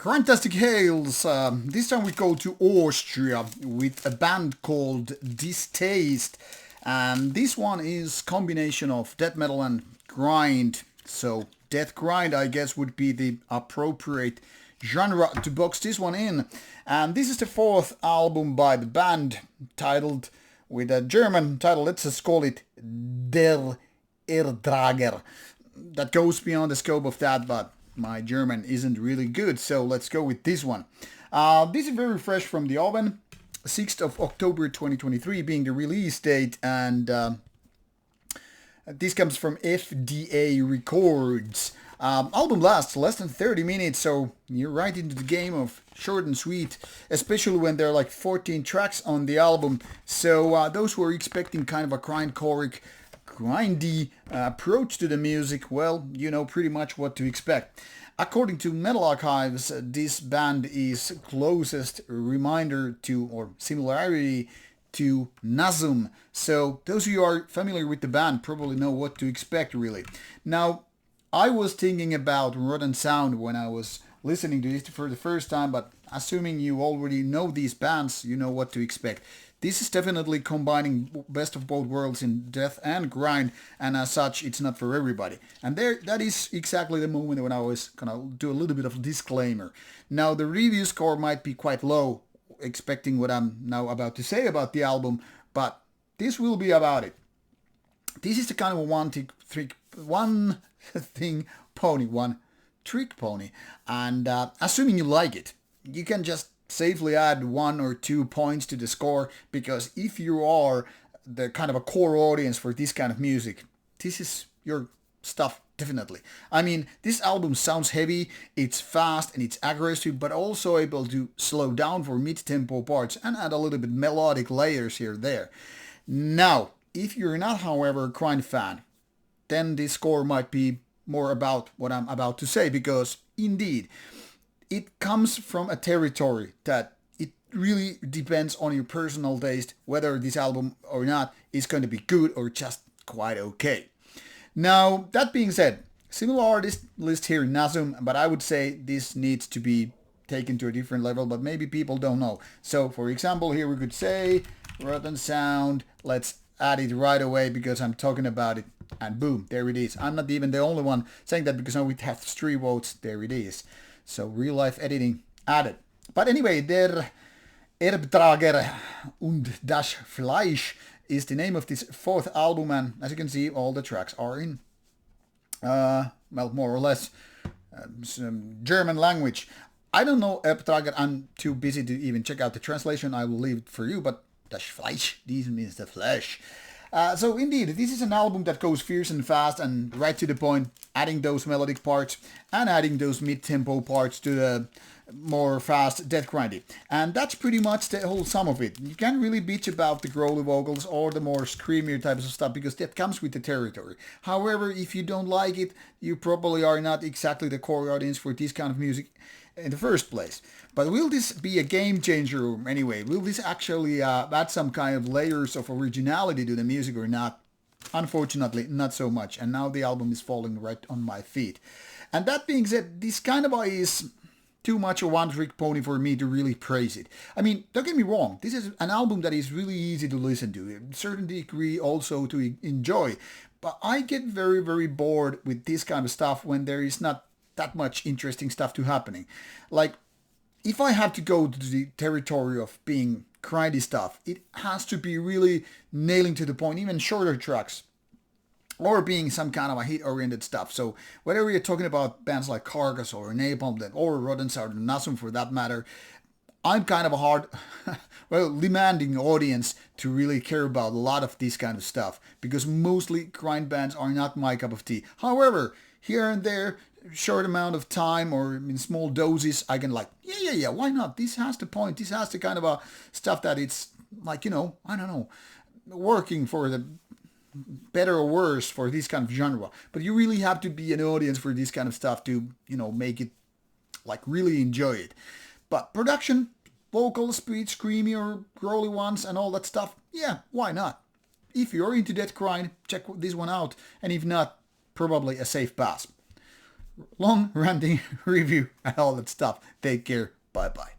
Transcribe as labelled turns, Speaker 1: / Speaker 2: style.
Speaker 1: Fantastic Hails. This time we go to Austria with a band called Distaste, and this one is combination of death metal and grind. So death grind, I guess, would be the appropriate genre to box this one in. And this is the fourth album by the band, titled with a German title. Let's just call it Der Erbtraeger. That goes beyond the scope of that, but my German isn't really good, so let's go with this one. This is very fresh from the oven, 6th of October 2023 being the release date, and this comes from F.D.A. Records. Album lasts less than 30 minutes, so you're right into the game of short and sweet, especially when there are like 14 tracks on the album. So those who are expecting kind of a grindcore, grindy approach to the music, well, you know pretty much what to expect. According to Metal Archives, this band is closest reminder to or similarity to Nazum. So those of you who are familiar with the band probably know what to expect really. Now, I was thinking about Rotten Sound when I was listening to this for the first time, but assuming you already know these bands, you know what to expect. This is definitely combining best of both worlds in death and grind, and as such, it's not for everybody. And that is exactly the moment when I was gonna do a little bit of a disclaimer. Now, the review score might be quite low, expecting what I'm now about to say about the album, but this will be about it. This is the kind of one trick pony, and assuming you like it, you can just safely add 1 or 2 points to the score, because if you are the kind of a core audience for this kind of music, this is your stuff definitely. I mean, this album sounds heavy, it's fast and it's aggressive, but also able to slow down for mid-tempo parts and add a little bit melodic layers here and there. Now, if you're not, however, a grind fan, then this score might be more about what I'm about to say, because indeed, it comes from a territory that it really depends on your personal taste whether this album or not is going to be good or just quite okay. Now, that being said, similar artist list here in Nazum, but I would say this needs to be taken to a different level, but maybe people don't know. So, for example, here we could say Rotten Sound. Let's add it right away because I'm talking about it. And boom, there it is. I'm not even the only one saying that because now we have 3 votes. There it is. So real life editing added. But anyway, Der Erbtraeger und das Fleisch is the name of this fourth album, and as you can see, all the tracks are in, well, more or less some German language. I don't know Erbtraeger, I'm too busy to even check out the translation, I will leave it for you, but das Fleisch, this means the flesh. So indeed, this is an album that goes fierce and fast and right to the point, adding those melodic parts and adding those mid-tempo parts to the more fast death grindy. And that's pretty much the whole sum of it. You can't really bitch about the growly vocals or the more screamier types of stuff because that comes with the territory. However, if you don't like it, you probably are not exactly the core audience for this kind of music in the first place. But will this be a game changer anyway? Will this actually add some kind of layers of originality to the music or not? Unfortunately, not so much. And now the album is falling right on my feet. And that being said, this kind of is too much a one-trick pony for me to really praise it. I mean, don't get me wrong. This is an album that is really easy to listen to. A certain degree also to enjoy. But I get very, very bored with this kind of stuff when there is not that much interesting stuff to happening. Like, if I have to go to the territory of being grindy stuff, it has to be really nailing to the point, even shorter tracks, or being some kind of a hit-oriented stuff. So whether you're talking about bands like Carcass or Napalm or Rotten Sound or Nasum for that matter, I'm kind of a hard, demanding audience to really care about a lot of this kind of stuff, because mostly grind bands are not my cup of tea. However, here and there, short amount of time or in small doses, I can like, yeah, why not? This has the point. This has the kind of a stuff that it's like, I don't know, working for the better or worse for this kind of genre. But you really have to be an audience for this kind of stuff to, make it like really enjoy it. But production, vocal, speed, screamy or growly ones and all that stuff, yeah, why not? If you're into that grind, check this one out. And if not, probably a safe pass. long ranting review and all that stuff. Take care. Bye bye.